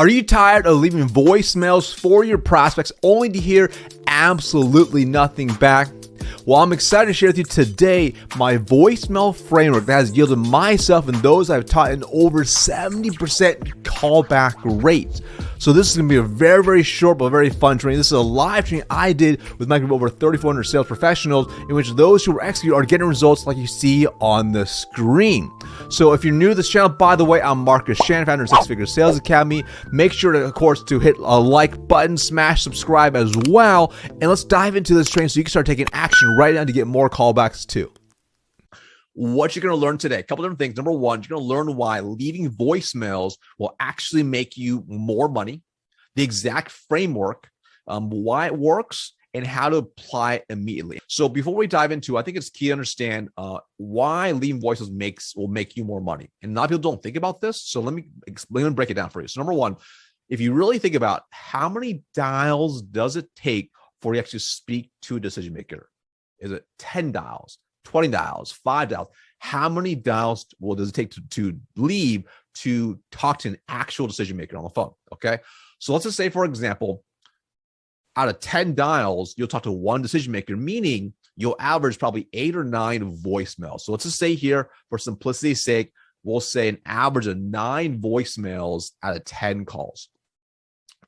Are you tired of leaving voicemails for your prospects only to hear absolutely nothing back? Well, I'm excited to share with you today my voicemail framework that has yielded myself and those I've taught an over 70% callback rate. So this is going to be a very, very short but very fun training. This is a live training I did with my group of over 3,400 sales professionals, in which those who are executing are getting results like you see on the screen. So if you're new to this channel, by the way, I'm Marcus Shan, founder of Six Figure Sales Academy. Make sure to, of course, to hit a like button, smash subscribe as well, and let's dive into this training so you can start taking action right now to get more callbacks too. What you're going to learn today, a couple different things. Number one, you're going to learn why leaving voicemails will actually make you more money, the exact framework, why it works, and how to apply it immediately. So before we dive into, I think it's key to understand why leaving voicemails will make you more money. And a lot of people don't think about this. So let me break it down for you. So number one, if you really think about how many dials does it take for you to actually speak to a decision maker? Is it 10 dials, 20 dials, 5 dials? How many dials does it take to leave to talk to an actual decision maker on the phone? Okay. So let's just say, for example, out of 10 dials, you'll talk to one decision maker, meaning you'll average probably 8 or 9 voicemails. So let's just say here, for simplicity's sake, we'll say an average of 9 voicemails out of 10 calls.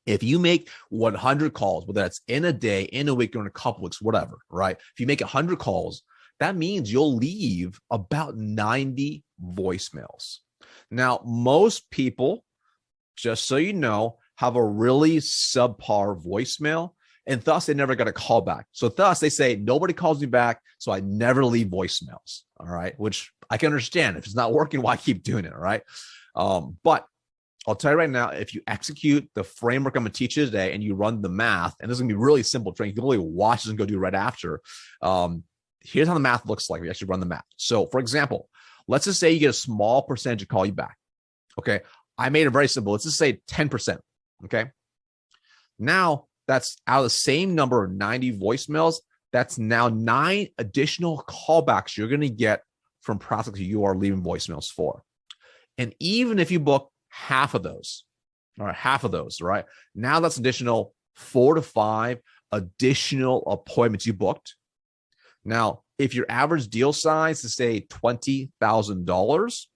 If you make 100 calls, whether that's in a day, in a week, or in a couple weeks, whatever, right? If you make 100 calls, that means you'll leave about 90 voicemails. Now, most people, just so you know, have a really subpar voicemail, and thus they never got a call back. So thus they say, nobody calls me back, so I never leave voicemails, all right? Which I can understand. If it's not working, why keep doing it, all right? But I'll tell you right now, if you execute the framework I'm going to teach you today and you run the math, and this is going to be really simple training, you can really watch this and go do it right after. Here's how the math looks like. We actually run the math. So for example, let's just say you get a small percentage to call you back. Okay. I made it very simple. Let's just say 10%. Okay. Now that's out of the same number of 90 voicemails. That's now 9 additional callbacks you're going to get from prospects you are leaving voicemails for. And even if you book half of those, all right, now that's additional 4 to 5 additional appointments you booked. Now, if your average deal size is say $20,000,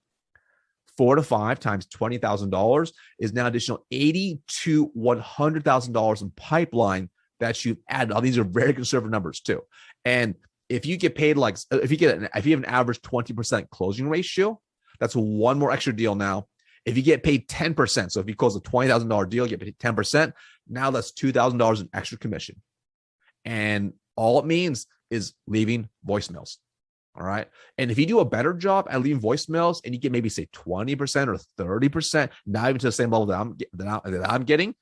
4 to 5 times $20,000 is now additional $80,000 to $100,000 in pipeline that you've added. Now, these are very conservative numbers too. And if you get paid if you have an average 20% closing ratio, that's one more extra deal now. If you get paid 10%, so if you close a $20,000 deal, you get paid 10%. Now that's $2,000 in extra commission. And all it means is leaving voicemails. All right. And if you do a better job at leaving voicemails and you get maybe say 20% or 30%, not even to the same level that I'm getting,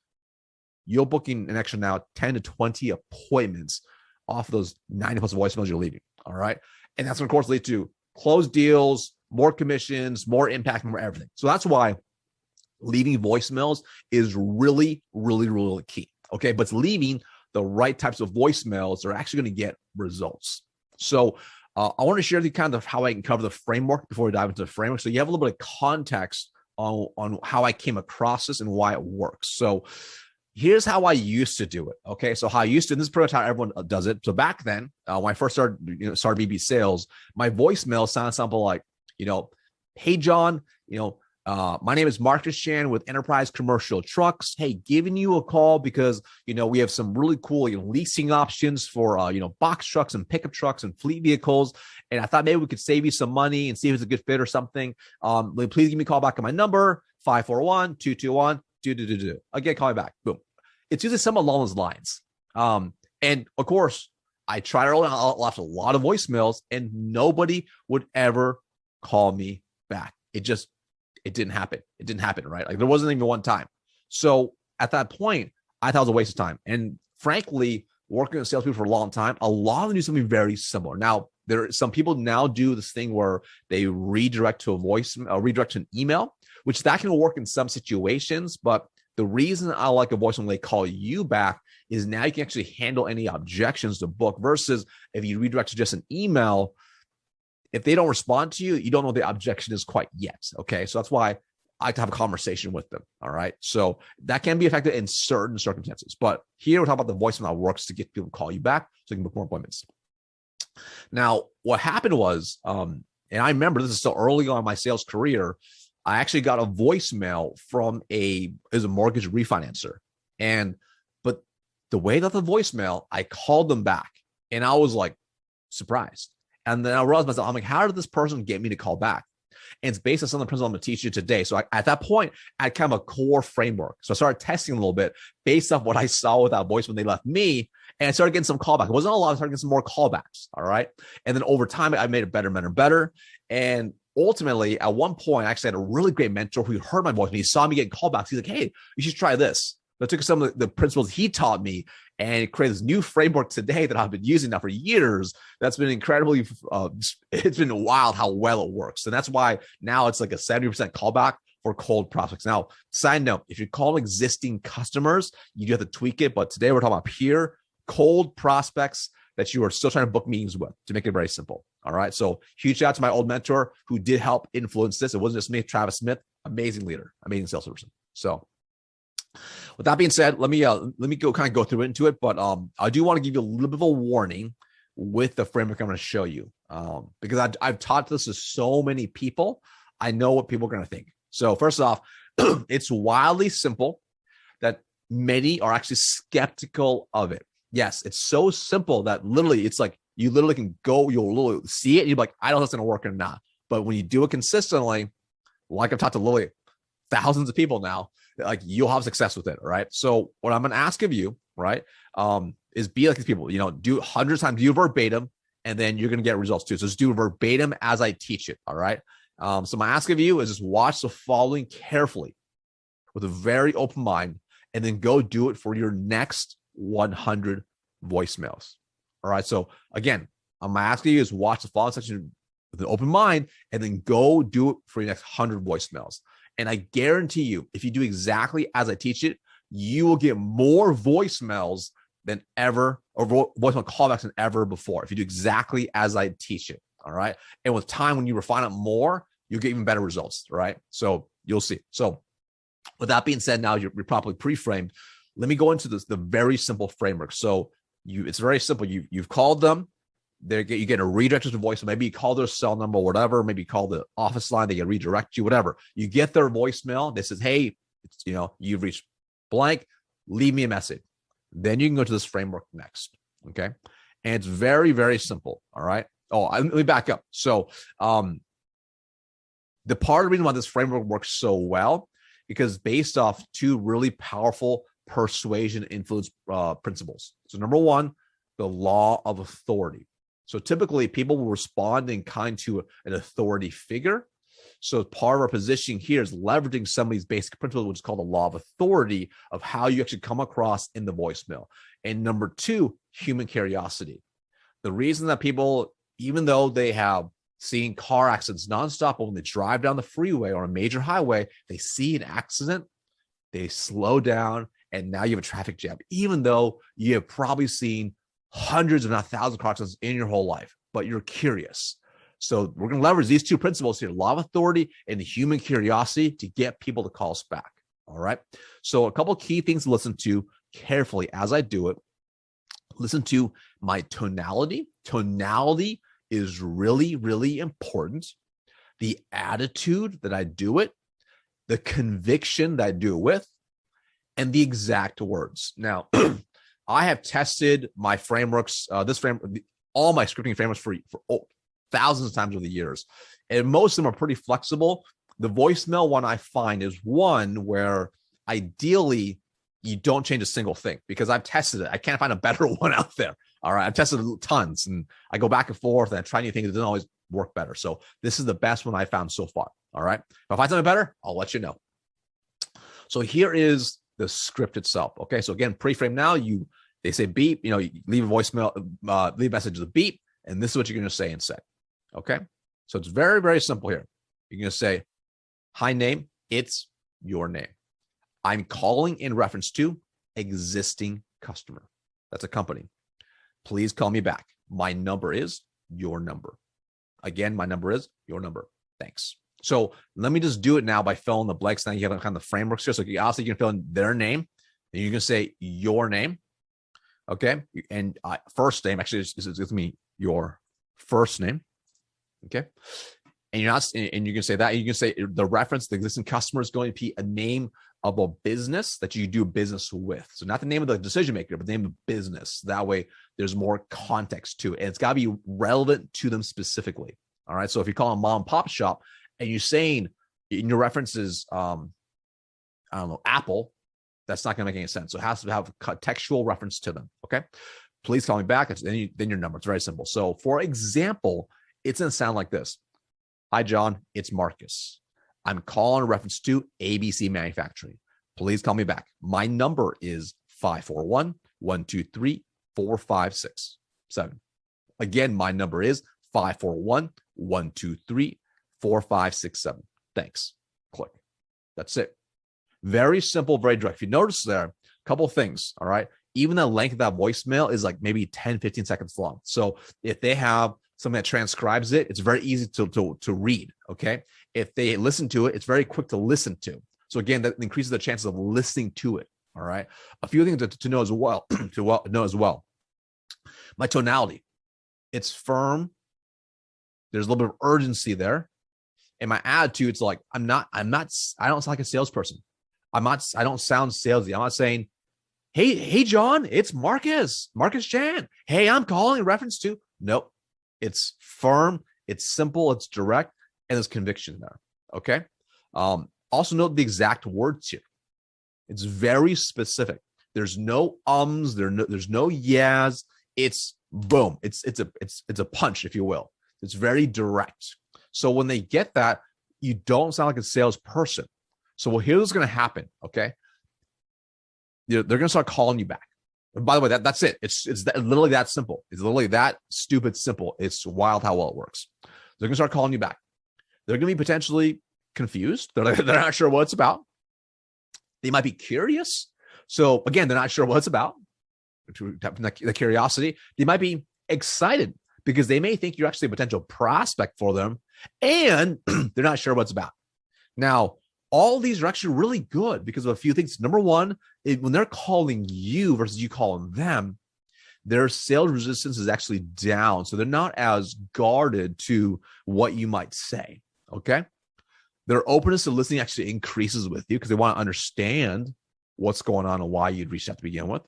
you're booking an extra now 10 to 20 appointments off of those 90 plus voicemails you're leaving. All right. And that's going to, of course, lead to closed deals, more commissions, more impact, more everything. So that's why leaving voicemails is really, really, really key. Okay. But it's leaving the right types of voicemails that are actually going to get results. So I want to share with you kind of how I can cover the framework before we dive into the framework. So you have a little bit of context on how I came across this and why it works. So here's how I used to do it. Okay. So how I used to, and this is pretty much how everyone does it. So back then, when I first started BB sales, my voicemail sounded something like, hey, John, my name is Marcus Shan with Enterprise Commercial Trucks. Hey, giving you a call because, we have some really cool leasing options for, box trucks and pickup trucks and fleet vehicles. And I thought maybe we could save you some money and see if it's a good fit or something. Please give me a call back on my number, 541-221-2222. Again, call me back. Boom. It's usually some along those lines. And of course, I tried early on, I left a lot of voicemails and nobody would ever call me back. It didn't happen. It didn't happen, right? Like there wasn't even one time. So at that point, I thought it was a waste of time. And frankly, working with salespeople for a long time, a lot of them do something very similar. Now, some people now do this thing where they redirect to redirect to an email, which that can work in some situations. But the reason I like a voicemail when they call you back is now you can actually handle any objections to book versus if you redirect to just an email. If they don't respond to you, you don't know what the objection is quite yet. Okay. So that's why I like to have a conversation with them. All right. So that can be effective in certain circumstances. But here we're talking about the voicemail that works to get people to call you back so you can book more appointments. Now, what happened was, and I remember this is still early on in my sales career, I actually got a voicemail from a mortgage refinancer. But the way that the voicemail, I called them back and I was like surprised. And then I realized myself, I'm like, how did this person get me to call back? And it's based on some of the principles I'm going to teach you today. So at that point, I had kind of a core framework. So I started testing a little bit based off what I saw with that voice when they left me. And I started getting some callback. It wasn't a lot. I started getting some more callbacks. All right. And then over time, I made it better and better and better. And ultimately, at one point, I actually had a really great mentor who heard my voice and he saw me getting callbacks. He's like, hey, you should try this. So I took some of the principles he taught me and created this new framework today that I've been using now for years. That's been incredibly, it's been wild how well it works. And that's why now it's like a 70% callback for cold prospects. Now, side note, if you call existing customers, you do have to tweak it. But today we're talking about pure cold prospects that you are still trying to book meetings with, to make it very simple. All right. So huge shout out to my old mentor who did help influence this. It wasn't just me, Travis Smith, amazing leader, amazing salesperson. So with that being said, let me go through into it. But I do want to give you a little bit of a warning with the framework I'm going to show you, because I've taught this to so many people. I know what people are going to think. So first off, it's wildly simple that many are actually skeptical of it. Yes, it's so simple that literally it's like you literally can go, you'll literally see it and you're like, I don't know if it's going to work or not. But when you do it consistently, like I've talked to literally thousands of people now, like you'll have success with it. Right. So what I'm going to ask of you, right, is be like these people, do hundreds of times, do verbatim, and then you're going to get results too. So just do verbatim as I teach it. All right. So my ask of you is just watch the following carefully with a very open mind, and then go do it for your next 100 voicemails. All right. So again, I'm asking you is watch the following section with an open mind, and then go do it for your next 100 voicemails. And I guarantee you, if you do exactly as I teach it, you will get more voicemails than ever, or voicemail callbacks than ever before, if you do exactly as I teach it. All right. And with time, when you refine it more, you'll get even better results. Right. So you'll see. So with that being said, now you're properly pre-framed. Let me go into the very simple framework. So it's very simple. You've called them. You get a redirect to voicemail. Maybe you call their cell number or whatever. Maybe you call the office line. They get redirect you, whatever. You get their voicemail. They says, hey, you've reached blank. Leave me a message. Then you can go to this framework next. Okay. And it's very, very simple. All right. Let me back up. So the part of the reason why this framework works so well, because based off two really powerful persuasion influence principles. So number one, the law of authority. So typically people will respond in kind to an authority figure. So part of our positioning here is leveraging some of these basic principles, which is called the law of authority, of how you actually come across in the voicemail. And number two, human curiosity. The reason that people, even though they have seen car accidents nonstop, but when they drive down the freeway or a major highway, they see an accident, they slow down, and now you have a traffic jam, even though you have probably seen hundreds, if not thousands of car accidents in your whole life, but you're curious. So we're going to leverage these two principles here, law of authority and the human curiosity, to get people to call us back. All right. So a couple of key things to listen to carefully as I do it. Listen to my tonality. Tonality is really, really important. The attitude that I do it, the conviction that I do it with, and the exact words. Now, I have tested my frameworks, all my scripting frameworks for thousands of times over the years, and most of them are pretty flexible. The voicemail one I find is one where ideally you don't change a single thing, because I've tested it. I can't find a better one out there. All right. I've tested tons and I go back and forth and I try new things. It doesn't always work better. So this is the best one I found so far. All right. If I find something better, I'll let you know. So here is the script itself. Okay. So again, pre-frame now, they say beep, you leave a voicemail, leave a message with a beep. And this is what you're going to say instead. Okay. So it's very, very simple here. You're going to say, hi name, it's your name. I'm calling in reference to existing customer. That's a company. Please call me back. My number is your number. Again, my number is your number. Thanks. So let me just do it now by filling the blanks. Now you have kind of the frameworks here. So you also you can fill in their name, and you can say your name, okay, and first name. Actually, it's me your first name, okay. And you're not, and you can say that. You can say the reference, the existing customer is going to be a name of a business that you do business with. So not the name of the decision maker, but the name of business. That way, there's more context to it, and it's got to be relevant to them specifically. All right. So if you call a mom and pop shop, and you're saying in your references, I don't know, Apple, that's not going to make any sense. So it has to have a textual reference to them. Okay. Please call me back. Then your number. It's very simple. So for example, it's going to sound like this. Hi, John. It's Marcus. I'm calling in reference to ABC Manufacturing. Please call me back. My number is 541-123-4567. Again, my number is 541-123-4567. Thanks. Click. That's it. Very simple, very direct. If you notice there, a couple of things, all right? Even the length of that voicemail is like maybe 10, 15 seconds long. So if they have something that transcribes it, it's very easy to read, okay? If they listen to it, it's very quick to listen to. So again, that increases the chances of listening to it, all right? A few things to know as well, know as well. My tonality, it's firm. There's a little bit of urgency there. And my attitude, it's like, I don't sound like a salesperson. I don't sound salesy. I'm not saying, hey, John, it's Marcus Chan. Hey, I'm calling in reference to, nope. It's firm, it's simple, it's direct, and there's conviction there. Okay. Also note the exact words here. It's very specific. There's no ums, there's no yes. It's boom. It's a punch, if you will. It's very direct. So when they get that, you don't sound like a salesperson. So here's what's going to happen. Okay. They're going to start calling you back. And by the way, that's it. It's literally that simple. It's literally that stupid simple. It's wild how well it works. They're going to start calling you back. They're going to be potentially confused. They're not sure what it's about. They might be curious. So again, they're not sure what it's about. The curiosity. They might be excited because they may think you're actually a potential prospect for them, and they're not sure what it's about. Now, all these are actually really good because of a few things. Number one, when they're calling you versus you calling them, their sales resistance is actually down. So they're not as guarded to what you might say, okay? Their openness to listening actually increases with you because they want to understand what's going on and why you'd reached out to begin with.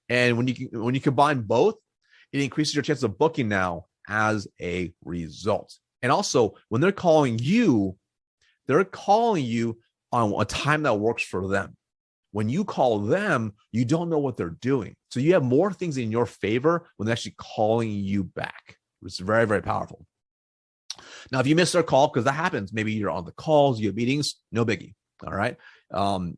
And when you combine both, it increases your chance of booking now as a result. And also, when they're calling you on a time that works for them. When you call them, you don't know what they're doing. So you have more things in your favor when they're actually calling you back. It's very, very powerful. Now, if you miss their call, because that happens, maybe you're on the calls, you have meetings, no biggie. All right.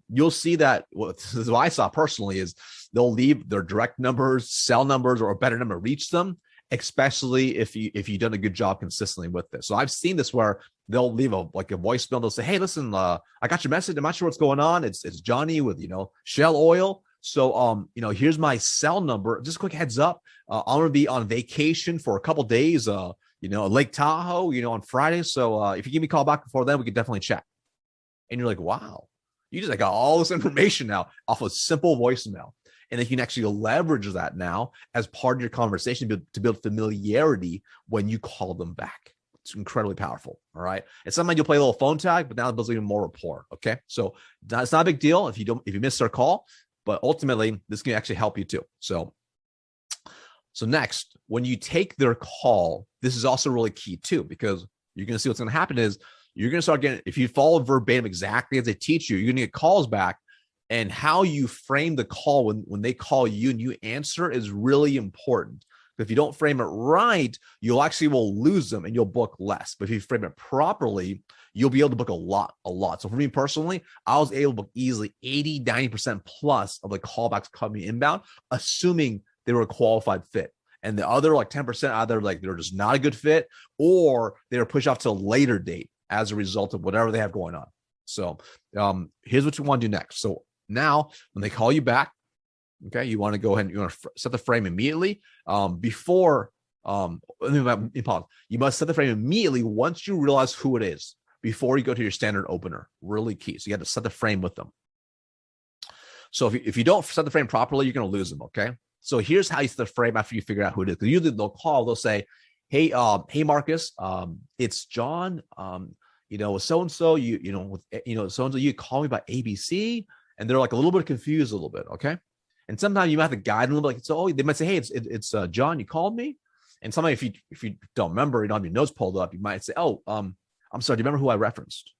You'll see that this is what I saw personally is they'll leave their direct numbers, cell numbers, or a better number reach them, especially if you've done a good job consistently with this. So I've seen this where they'll leave a voicemail. They'll say, hey, listen, I got your message. I'm not sure what's going on. It's Johnny with, Shell Oil. So, here's my cell number. Just a quick heads up. I'm going to be on vacation for a couple days, Lake Tahoe, on Friday. So if you give me a call back before then, we could definitely chat. And you're like, wow, you just got all this information now off a simple voicemail. And they can actually leverage that now as part of your conversation to build familiarity when you call them back. It's incredibly powerful. All right. And sometimes you'll play a little phone tag, but now it builds even more rapport. Okay. So it's not a big deal if you miss their call, but ultimately this can actually help you too. So next, when you take their call, this is also really key too, because you're going to see what's going to happen is you're going to start getting, if you follow verbatim exactly as they teach you, you're going to get calls back. And how you frame the call when they call you and you answer is really important. If you don't frame it right, you'll actually will lose them and you'll book less. But if you frame it properly, you'll be able to book a lot. So for me personally, I was able to book easily 80, 90% plus of the callbacks coming inbound, assuming they were a qualified fit. And the other 10% either they're just not a good fit or they were pushed off to a later date as a result of whatever they have going on. So here's what you want to do next. So now, when they call you back, okay, you want to go ahead and you want to set the frame immediately before. Let me pause. You must set the frame immediately once you realize who it is. before you go to your standard opener. Really key. So you got to set the frame with them. So if you don't set the frame properly, you're going to lose them, okay? So here's how you set the frame after you figure out who it is. Because usually they'll say, hey, Marcus, it's John. So-and-so, so-and-so, you call me by ABC. And they're like a little bit confused a little bit, okay? And sometimes you might have to guide them a little bit. They might say, hey, it's John, you called me? And sometimes if you don't remember, you don't have your notes pulled up, you might say, I'm sorry, do you remember who I referenced?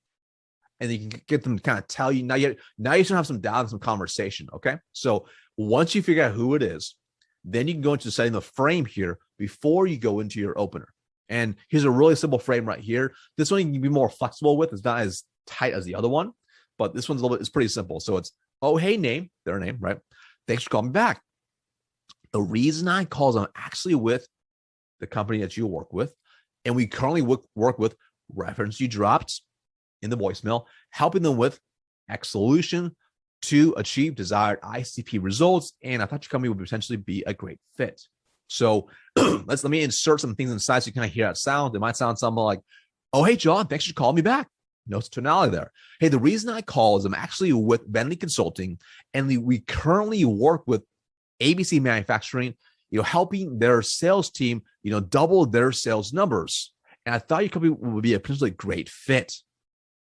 And you can get them to kind of tell you. Now you should have some doubt and some conversation, okay? So once you figure out who it is, then you can go into setting the frame here before you go into your opener. And here's a really simple frame right here. This one you can be more flexible with. It's not as tight as the other one, but this one's it's pretty simple. So it's, oh, hey, name, their name, right? Thanks for calling me back. The reason I call is I'm actually with the company that you work with, and we currently work with reference you dropped in the voicemail, helping them with X solution to achieve desired ICP results. And I thought your company would potentially be a great fit. So let me insert some things inside so you kind of hear that sound. It might sound something like, oh, hey, John, thanks for calling me back. Notes tonality there. Hey, the reason I call is I'm actually with Venly Consulting, and we currently work with ABC Manufacturing, helping their sales team, double their sales numbers. And I thought your company would be a potentially great fit.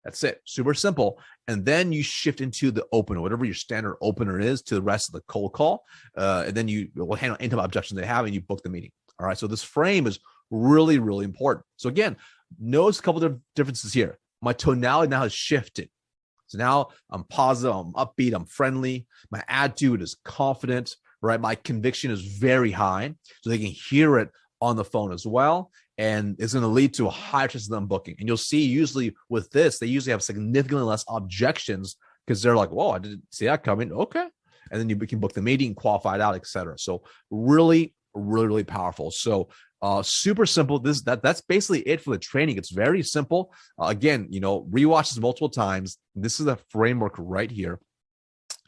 That's it. Super simple. And then you shift into the opener, whatever your standard opener is, to the rest of the cold call. And then you will handle any type of objections they have, and you book the meeting. All right. So this frame is really, really important. So again, notice a couple of differences here. My tonality now has shifted. So now I'm positive, I'm upbeat, I'm friendly. My attitude is confident, right? My conviction is very high, so they can hear it on the phone as well. And it's going to lead to a higher chance of them booking. And you'll see usually with this, they usually have significantly less objections because they're like, whoa, I didn't see that coming. Okay. And then you can book the meeting, qualify it out, etc. So really, really, really powerful. So super simple. That's basically it for the training. It's very simple. Again, rewatch this multiple times. This is the framework right here,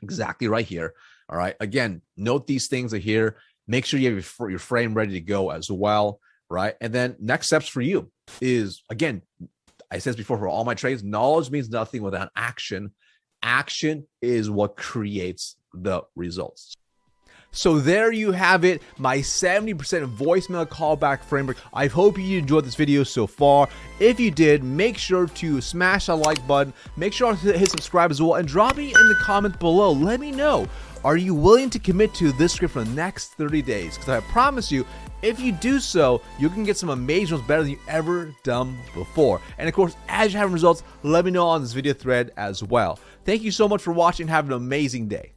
exactly right here. All right. Again, note these things are here. Make sure you have your frame ready to go as well. Right. And then next steps for you is, again, I said this before, for all my trades, knowledge means nothing without action. Action is what creates the results. So there you have it, my 70% voicemail callback framework. I hope you enjoyed this video so far. If you did, make sure to smash that like button, make sure to hit subscribe as well, and drop me in the comments below. Let me know, are you willing to commit to this script for the next 30 days? Because I promise you, if you do so, you can get some amazing results better than you've ever done before. And of course, as you're having results, let me know on this video thread as well. Thank you so much for watching. Have an amazing day.